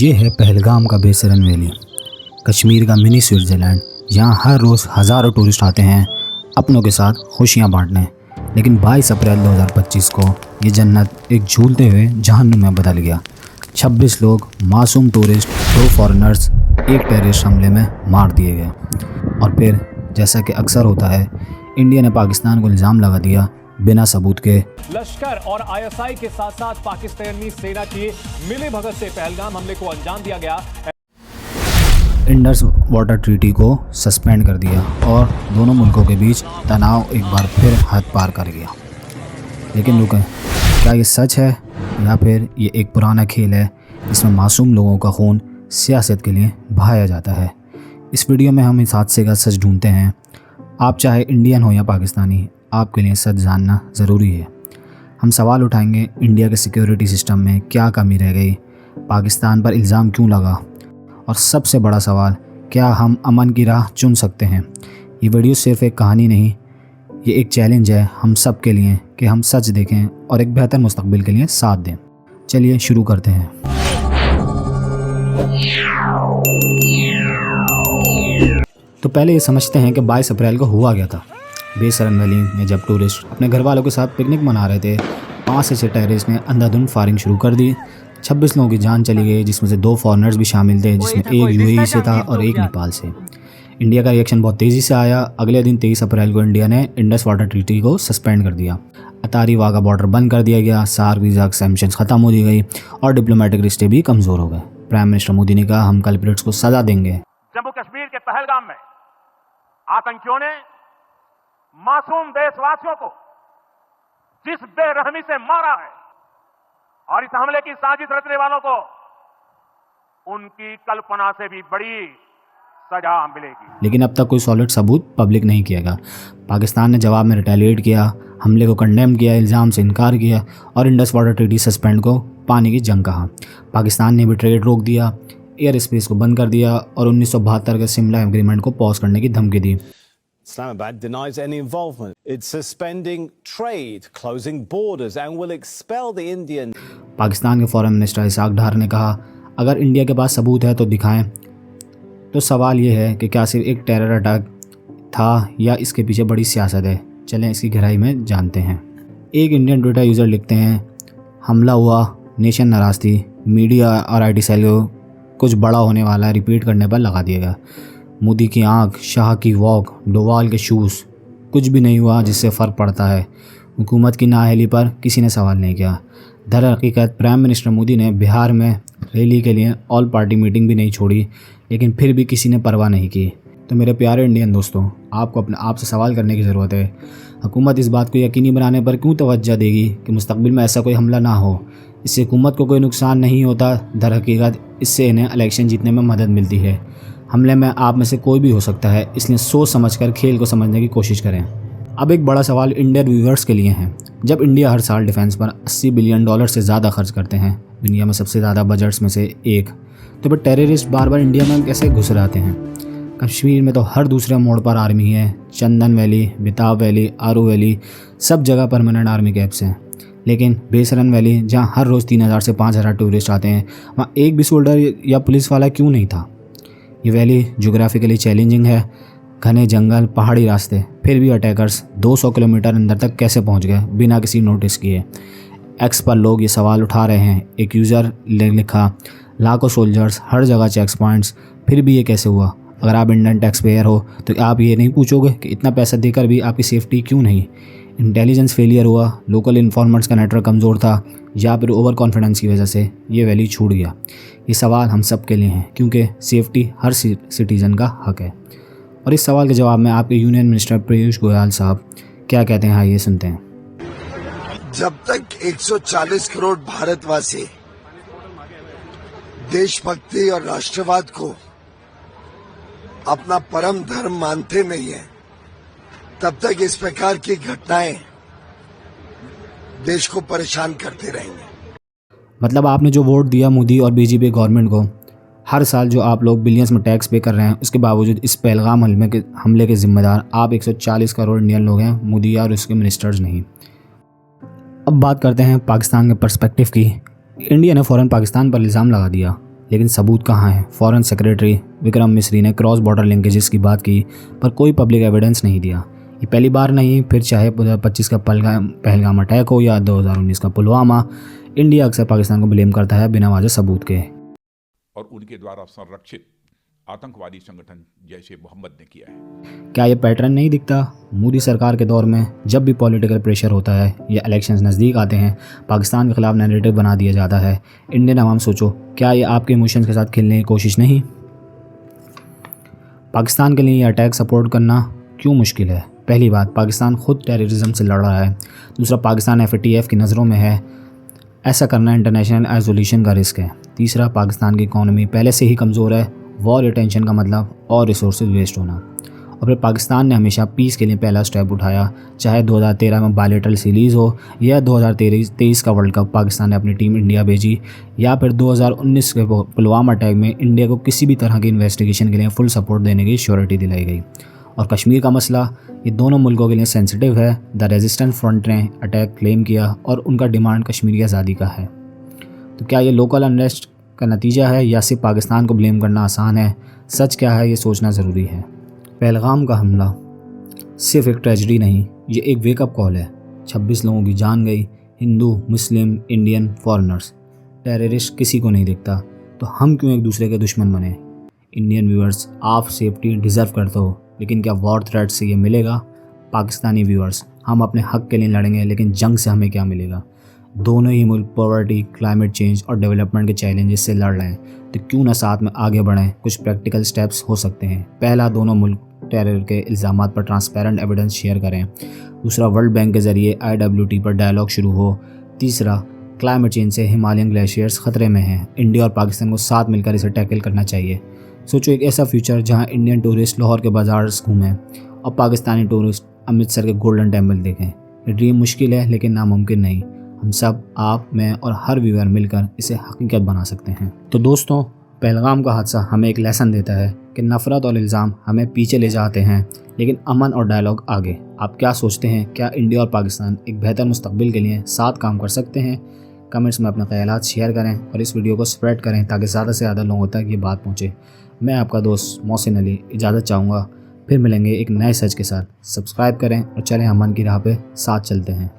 ये है पहलगाम का बेसरन वैली, कश्मीर का मिनी स्विट्ज़रलैंड। यहाँ हर रोज़ हज़ारों टूरिस्ट आते हैं अपनों के साथ खुशियाँ बांटने। लेकिन 22 अप्रैल 2025 को ये जन्नत एक झूलते हुए जहन्नुम में बदल गया। 26 लोग मासूम टूरिस्ट, 2 फॉरेनर्स एक टेररिस्ट हमले में मार दिए गए। और फिर जैसा कि अक्सर होता है, इंडिया ने पाकिस्तान को इल्ज़ाम लगा दिया बिना सबूत के। लश्कर और आईएसआई के साथ साथ पाकिस्तानी सेना की मिलीभगत से पहलगाम हमले को अंजाम दिया गया। इंडस वाटर ट्रीटी को सस्पेंड कर दिया और दोनों मुल्कों के बीच तनाव एक बार फिर हद पार कर गया। लेकिन रुकें, क्या ये सच है या फिर ये एक पुराना खेल है जिसमें मासूम लोगों का खून सियासत के लिए बहाया जाता है? इस वीडियो में हम इस हादसे का सच ढूंढते हैं। आप चाहे इंडियन हो या पाकिस्तानी, आपके लिए सच जानना ज़रूरी है। हम सवाल उठाएंगे, इंडिया के सिक्योरिटी सिस्टम में क्या कमी रह गई, पाकिस्तान पर इल्ज़ाम क्यों लगा, और सबसे बड़ा सवाल, क्या हम अमन की राह चुन सकते हैं? ये वीडियो सिर्फ एक कहानी नहीं, ये एक चैलेंज है हम सब के लिए कि हम सच देखें और एक बेहतर मुस्तकबिल के लिए साथ दें। चलिए शुरू करते हैं। तो पहले ये समझते हैं कि 22 अप्रैल को हुआ क्या था। बेसरन वैली में जब टूरिस्ट अपने घर वालों के साथ पिकनिक मना रहे थे, 5 से 6 टेररिस्ट ने अंधाधुंध फायरिंग शुरू कर दी। 26 लोगों की जान चली गई, जिसमें से 2 फॉरेनर्स भी शामिल थे, जिसमें एक यूएई से था और एक नेपाल से। इंडिया का रिएक्शन बहुत तेज़ी से आया। अगले दिन 23 अप्रैल को इंडिया ने इंडस वाटर ट्रीटी को सस्पेंड कर दिया। अतारी वाघा बॉर्डर बंद कर दिया गया, सार्क वीज़ा सैंक्शंस खत्म हो दी गई और डिप्लोमेटिक रिश्ते भी कमज़ोर हो गए। प्राइम मिनिस्टर मोदी ने कहा, हम कल्प्रिट्स को सज़ा देंगे। जम्मू कश्मीर के पहलगाम में आतंकियों ने मासूम देशवासियों को जिस बेरहमी से मारा है और इस हमले की साजिश रचने वालों को उनकी कल्पना से भी बड़ी सजा मिलेगी। लेकिन अब तक कोई सॉलिड सबूत पब्लिक नहीं किया गया। पाकिस्तान ने जवाब में रिटेलिएट किया, हमले को कंडेम किया, इल्ज़ाम से इनकार किया और इंडस वाटर ट्रीटी सस्पेंड को पानी की जंग कहा। पाकिस्तान ने भी ट्रेड रोक दिया, एयर स्पेस को बंद कर दिया और 1972 के शिमला एग्रीमेंट को पॉज करने की धमकी दी। Islamabad denies any involvement. It's suspending trade, closing borders and will expel the Indian. Pakistan के फॉरेन मिनिस्टर इसाक डार ने कहा, अगर इंडिया के पास सबूत है तो दिखाएं। तो सवाल ये है कि क्या सिर्फ एक टेरर अटैक था या इसके पीछे बड़ी सियासत है? चलें इसकी गहराई में जानते हैं। एक इंडियन ट्विटर यूज़र लिखते हैं, हमला हुआ, नेशन नाराज़ थी, मीडिया और IT सेल को कुछ बड़ा होने वाला है रिपीट करने पर लगा दिया गया। मोदी की आंख, शाह की वॉक, डोवाल के शूज़, कुछ भी नहीं हुआ जिससे फ़र्क पड़ता है। हुकूमत की नाअहली पर किसी ने सवाल नहीं किया। दर हकीकत प्राइम मिनिस्टर मोदी ने बिहार में रैली के लिए ऑल पार्टी मीटिंग भी नहीं छोड़ी, लेकिन फिर भी किसी ने परवाह नहीं की। तो मेरे प्यारे इंडियन दोस्तों, आपको अपने आप से सवाल करने की ज़रूरत है, हुकूमत इस बात को यकीनी बनाने पर क्यों तवज्जो देगी कि मुस्तकबिल में ऐसा कोई हमला ना हो? इससे हुकूमत को कोई नुकसान नहीं होता, दर हकीकत इससे इन्हें इलेक्शन जीतने में मदद मिलती है। हमले में आप में से कोई भी हो सकता है, इसलिए सोच समझकर खेल को समझने की कोशिश करें। अब एक बड़ा सवाल इंडियन व्यूअर्स के लिए है। जब इंडिया हर साल डिफेंस पर $80 बिलियन से ज़्यादा खर्च करते हैं, दुनिया में सबसे ज़्यादा बजट्स में से एक, तो फिर टेररिस्ट बार बार इंडिया में कैसे घुस रहते हैं? कश्मीर में तो हर दूसरे मोड़ पर आर्मी है। चंदन वैली, बेताब वैली, आरू वैली, सब जगह परमानेंट आर्मी कैंप्स हैं। लेकिन बेसरन वैली, जहाँ हर रोज़ 3000 से 5000 टूरिस्ट आते हैं, वहाँ एक भी सोल्डर या पुलिस वाला क्यों नहीं था? ये वैली ज्योग्राफिकली चैलेंजिंग है, घने जंगल, पहाड़ी रास्ते, फिर भी अटैकर्स 200 किलोमीटर अंदर तक कैसे पहुंच गए बिना किसी नोटिस किए? एक्स पर लोग ये सवाल उठा रहे हैं। एक यूज़र ने लिखा, लाखों सोल्जर्स, हर जगह चेक पॉइंट्स, फिर भी ये कैसे हुआ? अगर आप इंडियन टैक्स पेयर हो तो आप ये नहीं पूछोगे कि इतना पैसा देकर भी आपकी सेफ्टी क्यों नहीं? इंटेलिजेंस फेलियर हुआ, लोकल इन्फॉर्मर्स का नेटवर्क कमज़ोर था, या फिर ओवर कॉन्फिडेंस की वजह से ये वैली छूट गया? ये सवाल हम सब के लिए हैं, क्योंकि सेफ्टी हर सिटीज़न का हक है। और इस सवाल के जवाब में आपके यूनियन मिनिस्टर पीयूष गोयल साहब क्या कहते हैं, आइए सुनते हैं। जब तक 140 करोड़ भारतवासी देशभक्ति और राष्ट्रवाद को अपना परम धर्म मानते नहीं है, तब तक इस प्रकार की घटनाएं देश को परेशान करते रहेंगे। मतलब आपने जो वोट दिया मोदी और बीजेपी गवर्नमेंट को, हर साल जो आप लोग बिलियंस में टैक्स पे कर रहे हैं, उसके बावजूद इस पहलगाम हमले के जिम्मेदार आप 140 करोड़ इंडियन लोग हैं, मोदी और उसके मिनिस्टर्स नहीं। अब बात करते हैं पाकिस्तान के पर्सपेक्टिव की। इंडिया ने फ़ौरन पाकिस्तान पर इल्ज़ाम लगा दिया, लेकिन सबूत कहाँ है? फॉरेन सेक्रेटरी विक्रम मिस्री ने क्रॉस बॉर्डर लिंकेजेस की बात की, पर कोई पब्लिक एविडेंस नहीं दिया। ये पहली बार नहीं, फिर चाहे 2025 का पहलगाम अटैक हो या 2019 का पुलवामा, इंडिया अक्सर पाकिस्तान को ब्लेम करता है बिना वाजह सबूत के। और उनके द्वारा संरक्षित आतंकवादी संगठन जैसे मोहम्मद ने किया है। क्या ये पैटर्न नहीं दिखता? मोदी सरकार के दौर में जब भी पॉलिटिकल प्रेशर होता है या इलेक्शंस नज़दीक आते हैं, पाकिस्तान के खिलाफ नैरेटिव बना दिया जाता है। इंडियन अवाम सोचो, क्या ये आपके इमोशंस के साथ खेलने की कोशिश नहीं? पाकिस्तान के लिए ये अटैक सपोर्ट करना क्यों मुश्किल है? पहली बात, पाकिस्तान खुद टेररिज्म से लड़ रहा है। दूसरा, पाकिस्तान FATF की नज़रों में है, ऐसा करना इंटरनेशनल आइसोलेशन का रिस्क है। तीसरा, पाकिस्तान की इकॉनमी पहले से ही कमज़ोर है, वॉर या टेंशन का मतलब और रिसोर्सेज वेस्ट होना। और फिर पाकिस्तान ने हमेशा पीस के लिए पहला स्टेप उठाया, चाहे 2013 में बायलैटरल सीरीज़ हो या 2023 का वर्ल्ड कप पाकिस्तान ने अपनी टीम इंडिया भेजी, या फिर 2019 के पुलवामा अटैक में इंडिया को किसी भी तरह की इन्वेस्टिगेशन के लिए फुल सपोर्ट देने की श्योरिटी दिलाई गई। और कश्मीर का मसला, ये दोनों मुल्कों के लिए सेंसिटिव है। द रेजिस्टेंट फ्रंट ने अटैक क्लेम किया और उनका डिमांड कश्मीर की आज़ादी का है। तो क्या ये लोकल अनरेस्ट का नतीजा है या सिर्फ पाकिस्तान को ब्लेम करना आसान है? सच क्या है, ये सोचना ज़रूरी है। पहलगाम का हमला सिर्फ एक ट्रेजेडी नहीं, ये एक वेकअप कॉल है। 26 लोगों की जान गई, हिंदू, मुस्लिम, इंडियन, फॉरेनर्स। टेररिस्ट किसी को नहीं दिखता, तो हम क्यों एक दूसरे के दुश्मन बने? इंडियन व्यूअर्स, आप सेफ्टी डिज़र्व करते हो, लेकिन क्या वॉर थ्रेट से ये मिलेगा? पाकिस्तानी व्यूअर्स, हम अपने हक के लिए लड़ेंगे, लेकिन जंग से हमें क्या मिलेगा? दोनों ही मुल्क पॉवर्टी, क्लाइमेट चेंज और डेवलपमेंट के चैलेंजेस से लड़ रहे हैं, तो क्यों ना साथ में आगे बढ़ें? कुछ प्रैक्टिकल स्टेप्स हो सकते हैं। पहला, दोनों मुल्क टेरर के इल्ज़ामात पर ट्रांसपेरेंट एविडेंस शेयर करें। दूसरा, वर्ल्ड बैंक के ज़रिए IWT पर डायलॉग शुरू हो। तीसरा, क्लाइमेट चेंज से हिमालयन ग्लेशियर्स ख़तरे में हैं, इंडिया और पाकिस्तान को साथ मिलकर इसे टैकल करना चाहिए। सोचो, एक ऐसा फ्यूचर जहां इंडियन टूरिस्ट लाहौर के बाजार घूमें और पाकिस्तानी टूरिस्ट अमृतसर के गोल्डन टेम्पल देखें। ये ड्रीम मुश्किल है, लेकिन नामुमकिन नहीं। हम सब, आप, मैं और हर व्यूअर मिलकर इसे हकीकत बना सकते हैं। तो दोस्तों, पहलगाम का हादसा हमें एक लेसन देता है कि नफ़रत और इल्ज़ाम हमें पीछे ले जाते हैं, लेकिन अमन और डायलॉग आगे। आप क्या सोचते हैं? क्या इंडिया और पाकिस्तान एक बेहतर मुस्तकबिल के लिए साथ काम कर सकते हैं? कमेंट्स में अपने ख्यालात शेयर करें और इस वीडियो को स्प्रेड करें ताकि ज़्यादा से ज़्यादा लोगों तक ये बात पहुँचे। मैं आपका दोस्त मोहसिन अली इजाज़त चाहूँगा। फिर मिलेंगे एक नए सच के साथ। सब्सक्राइब करें और चलें अमन की राह पे साथ चलते हैं।